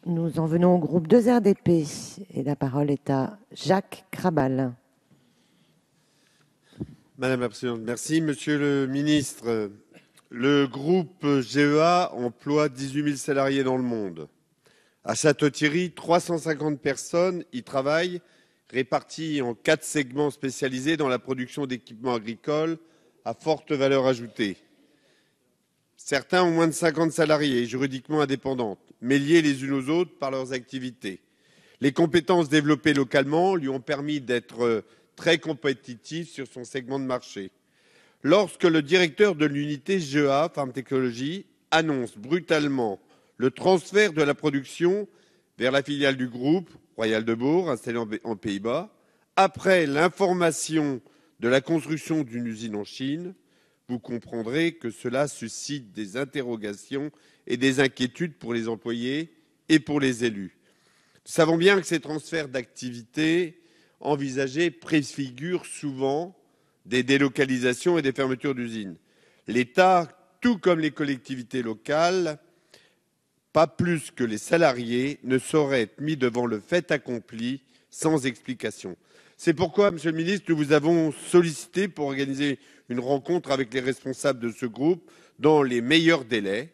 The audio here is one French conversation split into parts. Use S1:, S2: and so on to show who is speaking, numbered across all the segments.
S1: Nous en venons au groupe 2RDP et la parole est à Jacques Krabal.
S2: Madame la Présidente, merci. Monsieur le Ministre, le groupe GEA emploie 18 000 salariés dans le monde. À Château-Thierry, 350 personnes y travaillent, réparties en 4 segments spécialisés dans la production d'équipements agricoles à forte valeur ajoutée. Certains ont moins de 50 salariés, juridiquement indépendantes, mais liés les unes aux autres par leurs activités. Les compétences développées localement lui ont permis d'être très compétitif sur son segment de marché. Lorsque le directeur de l'unité GEA, Farm Technologies, annonce brutalement le transfert de la production vers la filiale du groupe, Royal de Bourg, installée en Pays-Bas, après l'information de la construction d'une usine en Chine, vous comprendrez que cela suscite des interrogations et des inquiétudes pour les employés et pour les élus. Nous savons bien que ces transferts d'activités envisagés préfigurent souvent des délocalisations et des fermetures d'usines. L'État, tout comme les collectivités locales, pas plus que les salariés, ne sauraient être mis devant le fait accompli sans explication. C'est pourquoi, Monsieur le Ministre, nous vous avons sollicité pour organiser une rencontre avec les responsables de ce groupe dans les meilleurs délais.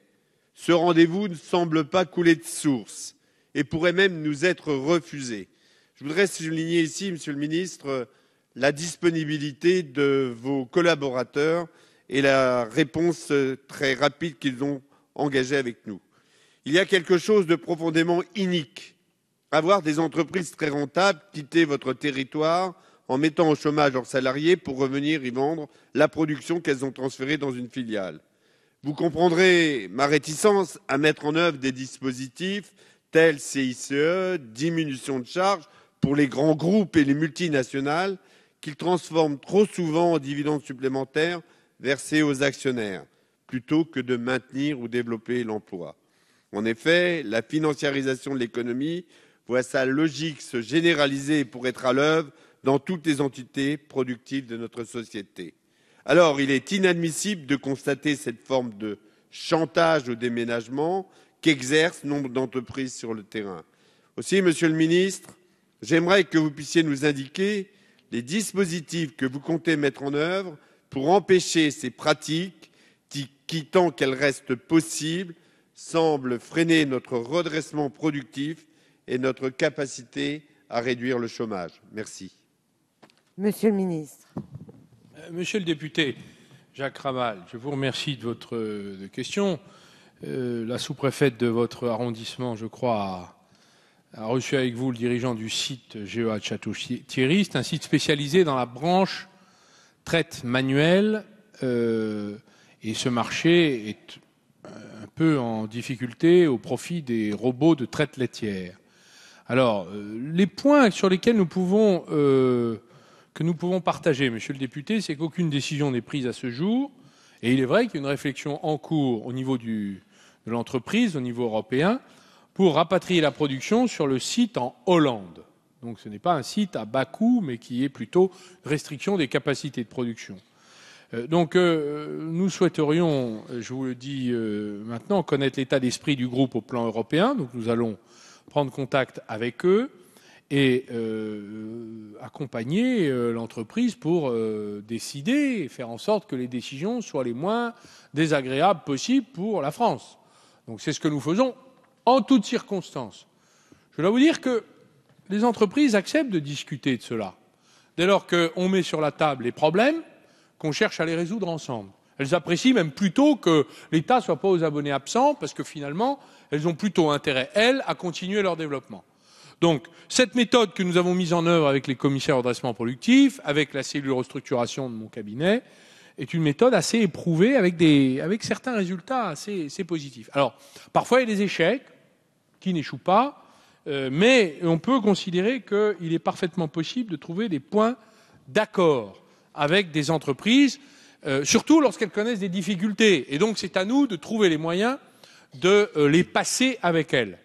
S2: Ce rendez-vous ne semble pas couler de source et pourrait même nous être refusé. Je voudrais souligner ici, Monsieur le Ministre, la disponibilité de vos collaborateurs et la réponse très rapide qu'ils ont engagée avec nous. Il y a quelque chose de profondément inique à voir des entreprises très rentables quitter votre territoire en mettant au chômage leurs salariés pour revenir y vendre la production qu'elles ont transférée dans une filiale. Vous comprendrez ma réticence à mettre en œuvre des dispositifs tels CICE, diminution de charges pour les grands groupes et les multinationales qu'ils transforment trop souvent en dividendes supplémentaires versés aux actionnaires, plutôt que de maintenir ou développer l'emploi. En effet, la financiarisation de l'économie voit sa logique se généraliser pour être à l'œuvre dans toutes les entités productives de notre société. Alors, il est inadmissible de constater cette forme de chantage au déménagement qu'exercent nombre d'entreprises sur le terrain. Aussi, Monsieur le Ministre, j'aimerais que vous puissiez nous indiquer les dispositifs que vous comptez mettre en œuvre pour empêcher ces pratiques qui, tant qu'elles restent possibles, semblent freiner notre redressement productif et notre capacité à réduire le chômage. Merci.
S1: Monsieur le Ministre.
S3: Monsieur le député Jacques Krabal, je vous remercie de votre question. La sous-préfète de votre arrondissement, je crois, a reçu avec vous le dirigeant du site GEA de Château-Thierry. C'est un site spécialisé dans la branche traite manuelle et ce marché est un peu en difficulté au profit des robots de traite laitière. Alors, les points sur lesquels nous pouvons partager, monsieur le député, c'est qu'aucune décision n'est prise à ce jour. Et il est vrai qu'il y a une réflexion en cours au niveau de l'entreprise, au niveau européen, pour rapatrier la production sur le site en Hollande. Donc ce n'est pas un site à bas coût, mais qui est plutôt restriction des capacités de production. Nous souhaiterions, je vous le dis maintenant, connaître l'état d'esprit du groupe au plan européen. Donc nous allons prendre contact avec eux et accompagner l'entreprise pour décider et faire en sorte que les décisions soient les moins désagréables possibles pour la France. Donc c'est ce que nous faisons en toutes circonstances. Je dois vous dire que les entreprises acceptent de discuter de cela, dès lors qu'on met sur la table les problèmes, qu'on cherche à les résoudre ensemble. Elles apprécient même plutôt que l'État ne soit pas aux abonnés absents, parce que finalement, elles ont plutôt intérêt, elles, à continuer leur développement. Donc, cette méthode que nous avons mise en œuvre avec les commissaires au redressement productif, avec la cellule restructuration de mon cabinet, est une méthode assez éprouvée avec certains résultats assez positifs. Alors, parfois, il y a des échecs qui n'échouent pas, mais on peut considérer qu'il est parfaitement possible de trouver des points d'accord avec des entreprises, surtout lorsqu'elles connaissent des difficultés. Et donc, c'est à nous de trouver les moyens de les passer avec elles.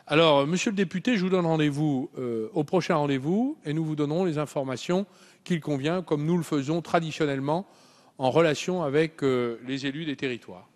S3: Alors, monsieur le député, je vous donne rendez-vous au prochain rendez-vous et nous vous donnerons les informations qu'il convient, comme nous le faisons traditionnellement en relation avec les élus des territoires.